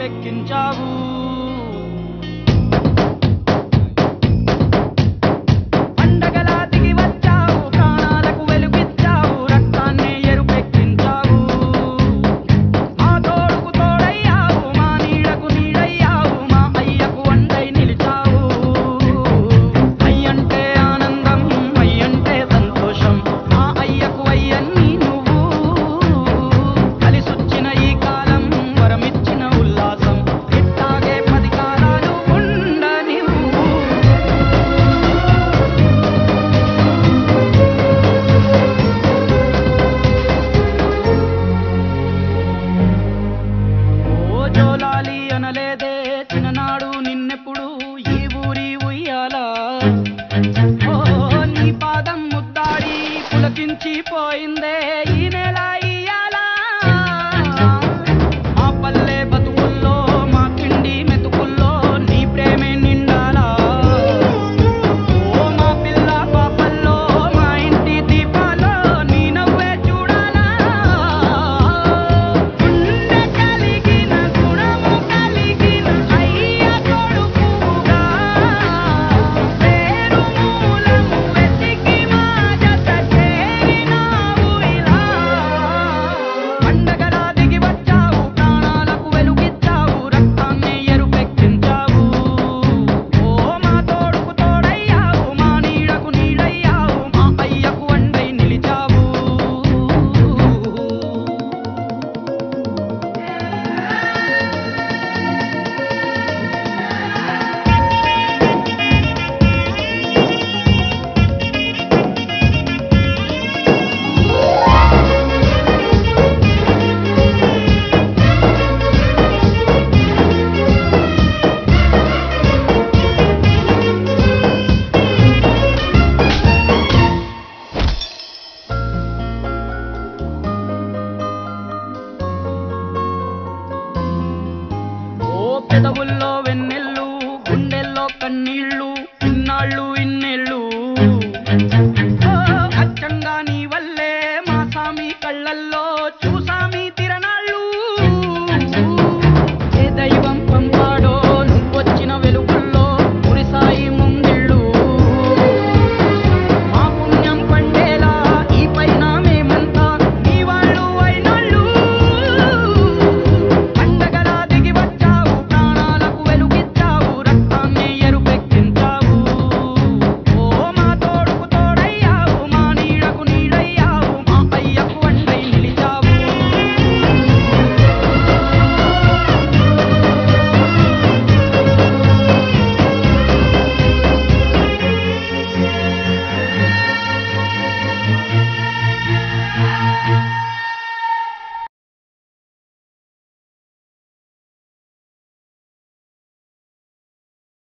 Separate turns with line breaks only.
ఎరుపెక్కించావు. పండగలా దిగి వచ్చావు, ప్రాణాలకు వెలుగిచ్చావు, రక్తాన్నే ఎరుపెక్కించావు. మా తోడుకు తోడయ్యావు, మా నీడకు నీడయ్యావు, మా అయ్యకు అండై నిలిచావు. అయ్యంటే ఆనందం, అయ్యంటే సంతోషం, మా అయ్యకు అయ్యన్ని నువ్వు. కలిసొచ్చిన ఈ కాలం వరమిచ్చిన ఉల్లాసం, ఇట్టాగే 10 కాలాలు ఉండనివ్వు. ఓ జోలాలి అనలేదే చిన్ననాడు నిన్నెప్పుడు ఈ ఊరి ఉయ్యాలా. ఓ నీ పాదం ముద్దాడి పులకించిపోయిందే ఈ నెల ఇయ్యాలా. మా పల్లె బతుకుల్లో, మా పిండి మెతుకుల్లో నీ ప్రేమే నిండాలా. ఓ మా పిల్ల పాపల్లో, మా ఇంటి దీపాల్లో నీ నవ్వే చూడాలా. గుండె కలిగిన గుణము కలిగిన అయ్య కొడుకుగా, పేరు మూలము వెతికి మా జత చేరినావు ఇలా. పండగలా దిగి వచ్చావు, ప్రాణాలకు వెలుగిచ్చావు, రక్తాన్నే ఎరుపెక్కించావు. ఓ మా తోడుకు తోడయ్యావు, మా నీడకు నీడయ్యావు, మా అయ్యకు అండై నిలిచావు. ఓ పెదవుల్లో వెన్నెల్లు, గుండెల్లో కన్నీళ్ళు, ఇన్నాళ్ళు ఇన్నేళ్ళు. ఓ అచ్చంగా నీ వల్లే మా సామి కళ్ళల్లో చూసామి తిరణాళ్ళు. ఏ దైవం పంపాడో నువ్వొచ్చిన వెలుగుల్లో కురిసాయి ముంగిళ్ళు. మా పుణ్యం పండేలా ఈ పైన మేమంతా నీ వాళ్ళు అయినాళ్ళు. పండగలా దిగి వచ్చావు, ప్రాణాలకు వెలుగిచ్చావు, రక్తాన్నే ఎరుపెక్కించావు. ఓ మా తోడుకు తోడయ్యావు, మా నీడకు నీడయ్యావు, మా అయ్యకు అండై నిలిచావు.